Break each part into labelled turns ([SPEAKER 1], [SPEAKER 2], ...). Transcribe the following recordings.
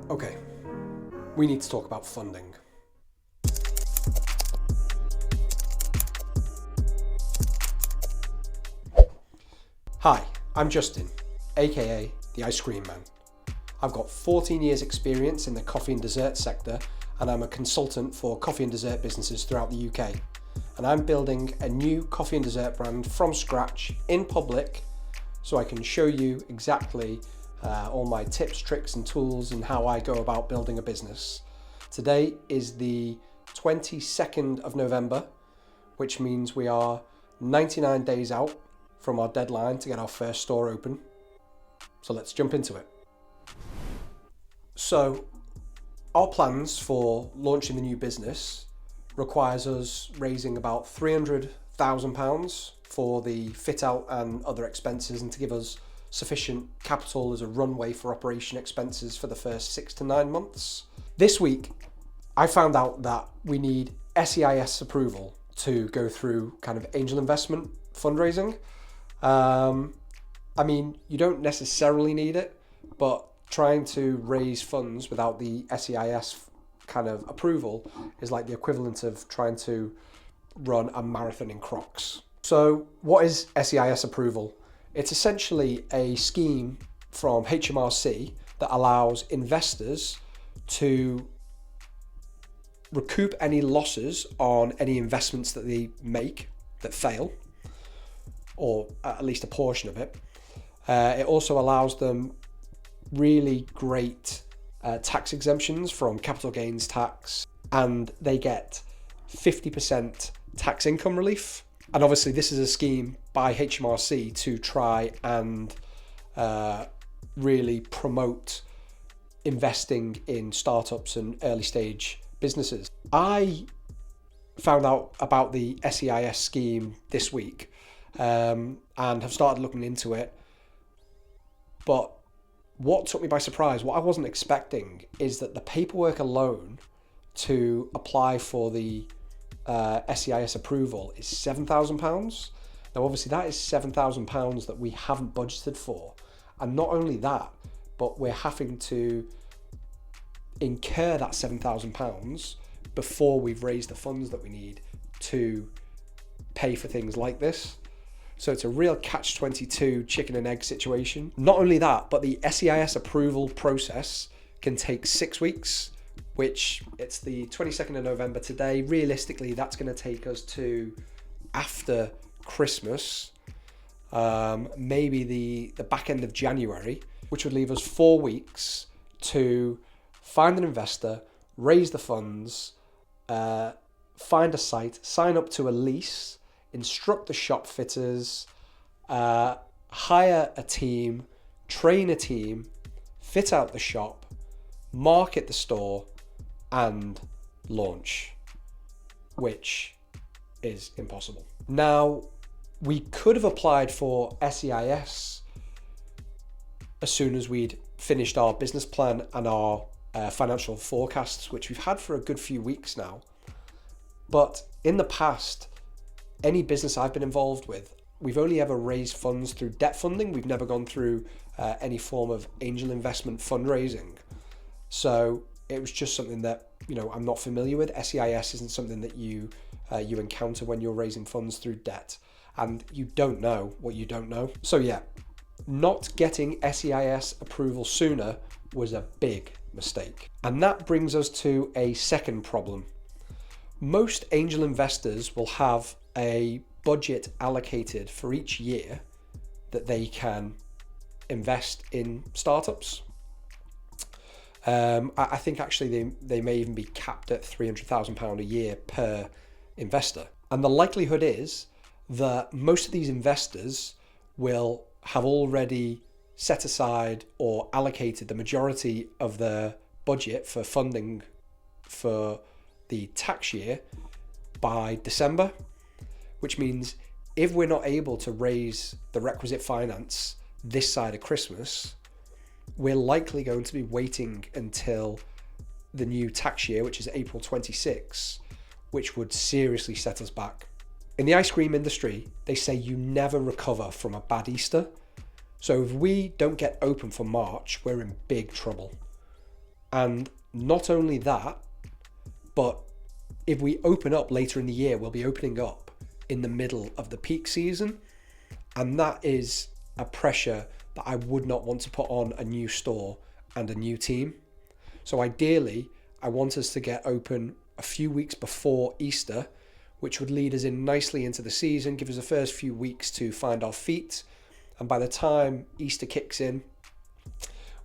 [SPEAKER 1] Okay, we need to talk about funding. Hi, I'm Justin, aka the Ice Cream Man. I've got 14 years experience in the coffee and dessert sector, and I'm a consultant for coffee and dessert businesses throughout the UK. And I'm building a new coffee and dessert brand from scratch in public, so I can show you exactly all my tips, tricks and tools and how I go about building a business. Today is the 22nd of November, which means we are 99 days out from our deadline to get our first store open. So let's jump into it. So our plans for launching the new business requires us raising about £300,000 for the fit out and other expenses, and to give us sufficient capital as a runway for operation expenses for the first 6 to 9 months. This week, I found out that we need SEIS approval to go through kind of angel investment fundraising. I mean, you don't necessarily need it, but trying to raise funds without the SEIS kind of approval is like the equivalent of trying to run a marathon in Crocs. So what is SEIS approval? It's essentially a scheme from HMRC that allows investors to recoup any losses on any investments that they make that fail, or at least a portion of it. It also allows them really great tax exemptions from capital gains tax, and they get 50% tax income relief. And obviously this is a scheme by HMRC to try and really promote investing in startups and early stage businesses. I found out about the SEIS scheme this week and have started looking into it. But what took me by surprise, what I wasn't expecting, is that the paperwork alone to apply for the SEIS approval is £7,000. Now obviously that is £7,000 that we haven't budgeted for, and not only that, but we're having to incur that £7,000 before we've raised the funds that we need to pay for things like this. So it's a real catch-22 chicken and egg situation. Not only that, but the SEIS approval process can take 6 weeks, which it's the 22nd of November today. Realistically, that's going to take us to after Christmas, maybe the back end of January, which would leave us 4 weeks to find an investor, raise the funds, find a site, sign up to a lease, instruct the shop fitters, hire a team, train a team, fit out the shop, market the store, and launch, which is impossible. Now, we could have applied for SEIS as soon as we'd finished our business plan and our financial forecasts, which we've had for a good few weeks now. But in the past, any business I've been involved with, we've only ever raised funds through debt funding. We've never gone through any form of angel investment fundraising. So it was just something that, I'm not familiar with. SEIS isn't something that you encounter when you're raising funds through debt, and you don't know what you don't know. So yeah, not getting SEIS approval sooner was a big mistake. And that brings us to a second problem. Most angel investors will have a budget allocated for each year that they can invest in startups. I think actually they may even be capped at £300,000 a year per investor. And the likelihood is that most of these investors will have already set aside or allocated the majority of their budget for funding for the tax year by December, which means if we're not able to raise the requisite finance this side of Christmas, we're likely going to be waiting until the new tax year, which is April 26, which would seriously set us back. In the ice cream industry, they say you never recover from a bad Easter. So if we don't get open for March, we're in big trouble. And not only that, but if we open up later in the year, we'll be opening up in the middle of the peak season. And that is a pressure that I would not want to put on a new store and a new team. So ideally, I want us to get open a few weeks before Easter, which would lead us in nicely into the season, give us the first few weeks to find our feet. And by the time Easter kicks in,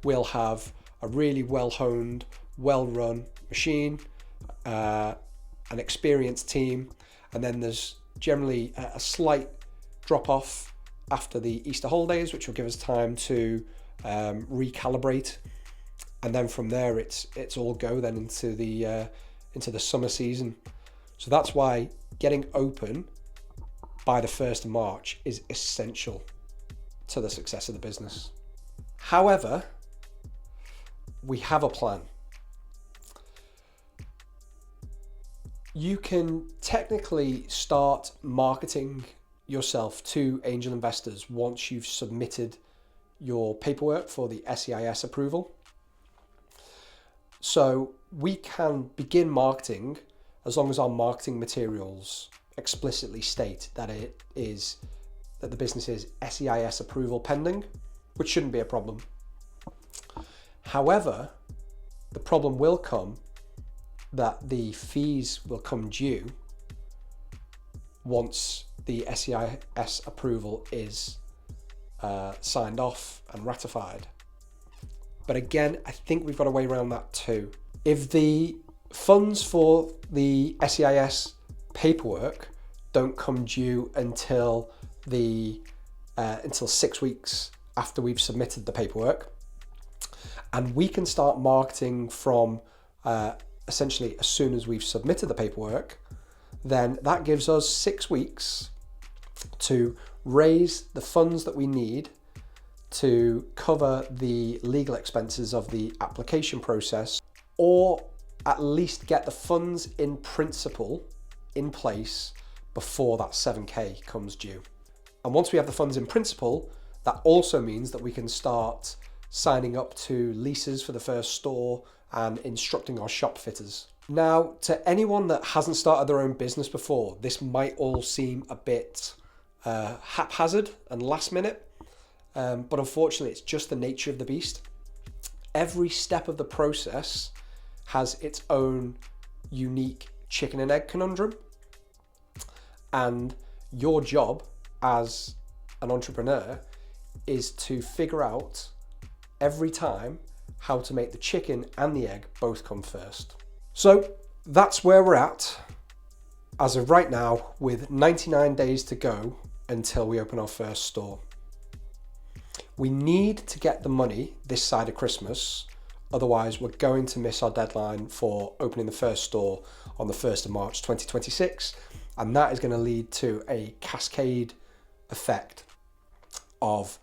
[SPEAKER 1] we'll have a really well-honed, well-run machine, an experienced team, and then there's generally a slight drop-off after the Easter holidays, which will give us time to recalibrate. And then from there, it's all go then into the summer season. So that's why getting open by the 1st of March is essential to the success of the business. However, we have a plan. You can technically start marketing yourself to angel investors once you've submitted your paperwork for the SEIS approval. So we can begin marketing as long as our marketing materials explicitly state that the business is SEIS approval pending, which shouldn't be a problem. However, the problem will come that the fees will come due once the SEIS approval is signed off and ratified. But again, I think we've got a way around that too. If the funds for the SEIS paperwork don't come due until 6 weeks after we've submitted the paperwork, and we can start marketing from essentially as soon as we've submitted the paperwork, then that gives us 6 weeks to raise the funds that we need to cover the legal expenses of the application process, or at least get the funds in principle in place before that 7K comes due. And once we have the funds in principle, that also means that we can start signing up to leases for the first store and instructing our shop fitters. Now, to anyone that hasn't started their own business before, this might all seem a bit haphazard and last minute, but unfortunately it's just the nature of the beast. Every step of the process has its own unique chicken and egg conundrum, and your job as an entrepreneur is to figure out every time how to make the chicken and the egg both come first. So that's where we're at as of right now, with 99 days to go until we open our first store. We need to get the money this side of Christmas, otherwise we're going to miss our deadline for opening the first store on the 1st of March 2026, and that is going to lead to a cascade effect of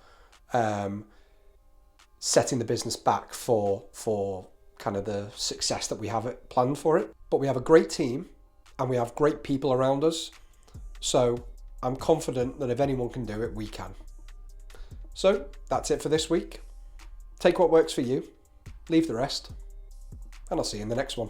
[SPEAKER 1] setting the business back for kind of the success that we have it planned for it. But we have a great team and we have great people around us, so I'm confident that if anyone can do it, we can. So that's it for this week. Take what works for you, leave the rest, and I'll see you in the next one.